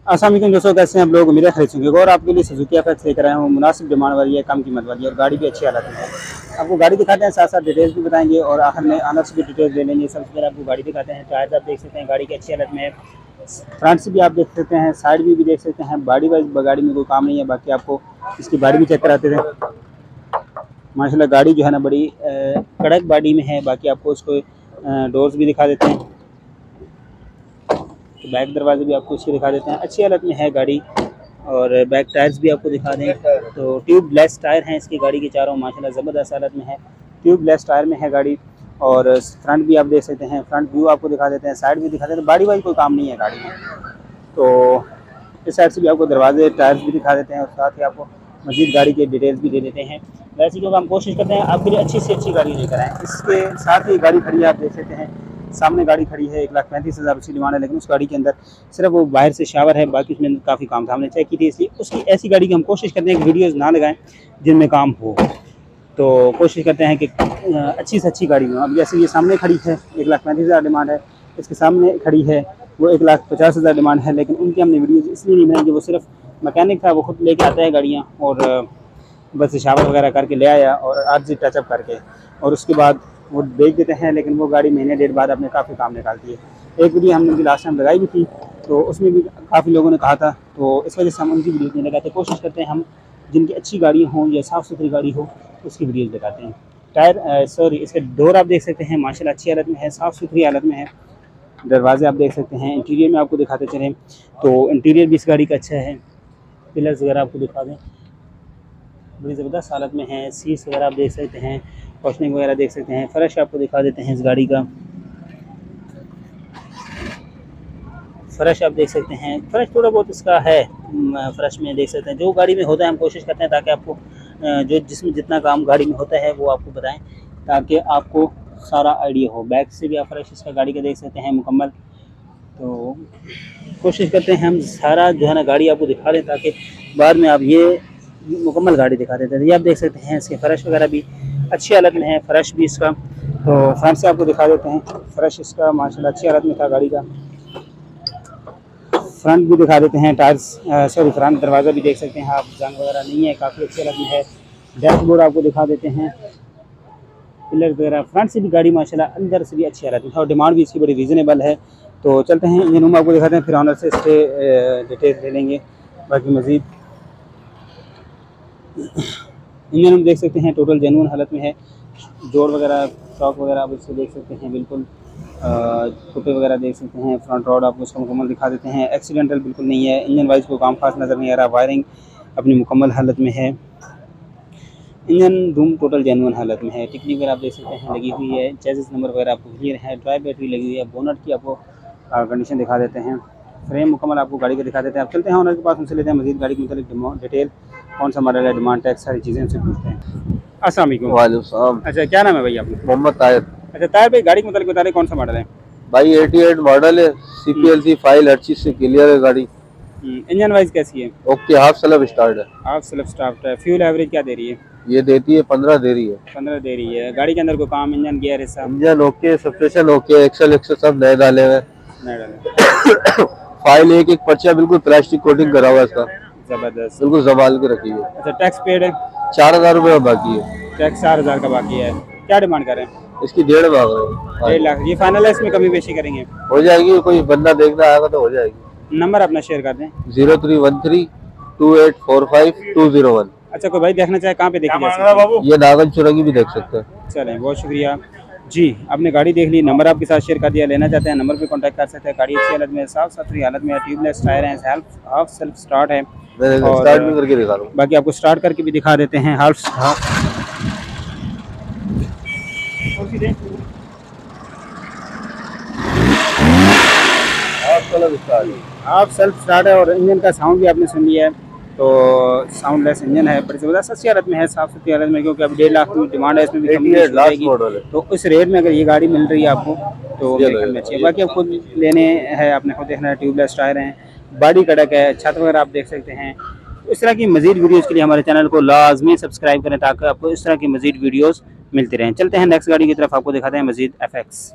अस्सलाम वालेकुम दोस्तों, कैसे हैं आप लोग। उम्मीद है खरीद चुके और आपके लिए सुजुकी एफएक्स लेकर आया हूँ। मुनासिब डिमांड वाली है, कम कीमत वाली है और गाड़ी भी अच्छी हालत में है। आपको गाड़ी दिखाते हैं, साथ साथ डिटेल्स भी बताएंगे और आखिर में आनर से भी डिटेल्स ले लेंगे। सबसे पहले आपको गाड़ी दिखाते हैं। टायर्स आप देख सकते हैं गाड़ी की अच्छी हालत में है। फ्रंट से भी आप देख सकते हैं, साइड भी देख सकते हैं। बॉडी वाइज गाड़ी में कोई काम नहीं है। बाकी आपको इसकी बॉडी भी चेक कराते थे। माशाल्लाह गाड़ी जो है ना बड़ी कड़क बॉडी में है। बाकी आपको उसको डोर्स भी दिखा देते हैं, तो बैक दरवाजे भी आपको इसके दिखा देते हैं। अच्छी हालत में है गाड़ी और बैक टायर्स भी आपको दिखा दें तो ट्यूबलेस टायर हैं इसकी गाड़ी के चारों। माशाल्लाह ज़बरदस्त हालत में है, ट्यूबलेस टायर में है गाड़ी। और फ्रंट भी आप देख सकते हैं, फ्रंट व्यू आपको दिखा देते हैं, साइड भी दिखा देते हैं। बॉडी वाइज कोई काम नहीं है गाड़ी में। तो इस साइड से भी आपको दरवाजे टायर्स भी दिखा देते हैं और साथ ही आपको मज़ीद गाड़ी के डिटेल्स भी दे देते हैं। वैसे क्योंकि हम कोशिश करते हैं आपके लिए अच्छी से अच्छी गाड़ी लेकर आएँ। इसके साथ ही गाड़ी खड़ी है, आप देख सकते हैं सामने गाड़ी खड़ी है। 1,35,000 उसकी डिमांड है, लेकिन उस गाड़ी के अंदर सिर्फ वो बाहर से शावर है, बाकी उसमें काफ़ी काम था। हमने चेक की थी, इसलिए उसकी ऐसी गाड़ी की हम कोशिश करते हैं कि वीडियोज़ ना लगाएं जिनमें काम हो। तो कोशिश करते हैं कि अच्छी से अच्छी गाड़ी हो। अब जैसे ये सामने खड़ी है, 1,35,000 डिमांड है। इसके सामने खड़ी है वो 1,50,000 डिमांड है, लेकिन उनकी हमने वीडियोज़ इसलिए नहीं बनाई कि वो सिर्फ मैकेनिक था, वो खुद लेके आता है गाड़ियाँ और बस शावर वगैरह करके ले आया और आर्जी टचअप करके और उसके बाद वो बेच देते हैं। लेकिन वो गाड़ी महीने डेढ़ बाद अपने काफ़ी काम निकालती है। एक वीडियो हमने उनकी लास्ट टाइम लगाई भी थी, तो उसमें भी काफ़ी लोगों ने कहा था, तो इस वजह से हम उनकी वीडियो नहीं लगाते। कोशिश करते हैं हम जिनकी अच्छी गाड़ी हों या साफ़ सुथरी गाड़ी हो उसकी वीडियोज़ दिखाते हैं। टायर इसके डोर आप देख सकते हैं, माशाल्लाह अच्छी हालत में है, साफ़ सुथरी हालत में है। दरवाजे आप देख सकते हैं। इंटीरियर में आपको दिखाते चलें तो इंटीरियर भी इस गाड़ी का अच्छा है। पिलर्स वगैरह आपको दिखा दें, बड़ी ज़बरदस्त हालत में है। सीट्स वगैरह आप देख सकते हैं, कुशनिंग वगैरह देख सकते हैं। फ़र्श आपको दिखा देते हैं इस गाड़ी का। फ़र्श आप देख सकते हैं, फ़र्श थोड़ा बहुत इसका है, फ़र्श में देख सकते हैं। जो गाड़ी में होता है हम कोशिश करते हैं ताकि आपको जो जिसमें जितना काम गाड़ी में होता है वो आपको बताएं, ताकि आपको सारा आइडिया हो। बैक से भी आप फ़र्श इसका गाड़ी का देख सकते हैं मुकम्मल। तो कोशिश करते हैं हम सारा जो है ना गाड़ी आपको दिखा दें, ताकि बाद में आप ये मुकम्मल गाड़ी दिखा देते हैं। ये आप देख सकते हैं इसके फ़र्श वगैरह भी अच्छी हालत में है, फ़र्श भी इसका। तो फ्रंट से आपको दिखा देते हैं, फ़र्श इसका माशाल्लाह अच्छी हालत में था गाड़ी का। फ्रंट भी दिखा देते हैं, टायर्स फ्रंट दरवाज़ा भी देख सकते हैं आप, जंग वगैरह नहीं है, काफ़ी अच्छी हालत में है। डैशबोर्ड आपको दिखा देते हैं, पिलर वगैरह। फ्रंट से भी गाड़ी माशाल्लाह अंदर से भी अच्छी हालत में है और डिमांड भी इसकी बड़ी रीज़नेबल है। तो चलते हैं इंजन रूम आपको दिखाते हैं, फिर ऑनर से इसके डिटेल्स ले लेंगे बाकी मज़ीद। इंजन हम देख सकते हैं टोटल जेन्युइन हालत में है। डोर वगैरह शॉक वगैरह आप इसको देख सकते हैं, बिल्कुल कुप्पे वगैरह देख सकते हैं। फ्रंट रोड आपको इसका मुकम्मल दिखा देते हैं, एक्सीडेंटल बिल्कुल नहीं है। इंजन वाइज को काम खास नज़र नहीं आ रहा। वायरिंग अपनी मुकम्मल हालत में है। इंजन रूम टोटल जेन्युइन हालत में है। टिकनी वगैरह आप देख सकते हैं लगी हुई है। चेसिस नंबर वगैरह आपको क्लियर है। ड्राई बैटरी लगी हुई है। बोनट की आपको कंडीशन दिखा देते हैं। फ्रेम मुकम्मल आपको गाड़ी का दिखा देते हैं। आप चलते हैं ऑनर के पास, उनसे लेते हैं मज़ीद गाड़ी के मतलब डिटेल, कौन सा मॉडल है, डिमांड टैक्स, सारी चीज़ें उनसे पूछते हैं। अस्सलाम वालेकुम। वालेकुम। अच्छा, क्या नाम है भाई आपका? मोहम्मद ताहिर। अच्छा ताहिर भाई, गाड़ी के मतलब बता रहे कौन सा मॉडल है? भाई 88 मॉडल है, CPLC फाइल हर चीज से क्लियर है गाड़ी। इंजन वाइज कैसी है? ओके, हाफ सेल्फ स्टार्ट है। हाफ सेल्फ स्टार्ट है। फ्यूल एवरेज क्या दे रही है? ये देती है 15 दे रही है। 15 दे रही है। गाड़ी के अंदर कोई काम, इंजन गियर है सब? Engine okay, suspension okay, axle सब नए डाले हुए। नहीं डाले। फाइल एक एक पर्चा बिल्कुल प्लास्टिक कोटिंग करा हुआ है इसका, जबरदस्त, बिल्कुल संभाल के रखी है। अच्छा टैक्स पेड है? 4,000 रुपये बाकी है। टैक्स 4,000 का बाकी है। क्या डिमांड कर रहे हैं? इसकी 1.5 मांग रहे हैं। 1.5 लाख। ये फाइनल है, इसमें कमी बेशी करेंगे? हो जाएगी, कोई बंदा देखना आएगा तो हो जाएगी। नंबर अपना शेयर कर दें। 0313 2845 201। अच्छा, कोई भाई देखना चाहे कहाँ पे देखी जा सकती है? ये नागन चुरंगी भी देख सकते हैं। चलें, बहुत शुक्रिया जी। आपने गाड़ी देख ली, नंबर आपके साथ शेयर कर दिया। लेना चाहते हैं नंबर पे कांटेक्ट कर सकते हैं। गाड़ी अच्छी हालत में, साफ सुथरी हालत में है। ट्यूबलेस टायर है, हाफ सेल्फ स्टार्ट है और स्टार्ट भी करके दिखा दूं। बाकी आपको स्टार्ट करके भी दिखा देते हैं। हाफ सेल्फ स्टार्ट है और इंजन का साउंड भी आपने सुन लिया है। तो साउंडलेस इंजन है, बड़ी ज़बरदस्त अच्छी हालत में है, साफ़ सुथरी हालत में, क्योंकि अब 1.5 लाख की डिमांड है। इसमें भी कमी जाएगी, तो इस रेट में अगर ये गाड़ी मिल रही है आपको तो देखना चाहिए। बाकी आप खुद लेने हैं, आपने खुद देखना है। ट्यूबलेस टायर हैं, बॉडी कड़क है, छत वगैरह आप देख सकते हैं। इस तरह की मज़ीद वीडियोज़ के लिए हमारे चैनल को लाजमी सब्सक्राइब करें ताकि आपको इस तरह की मज़ीद वीडियोज़ मिलती रहें। चलते हैं नेक्स्ट गाड़ी की तरफ, आपको दिखाते हैं मज़ीद FX।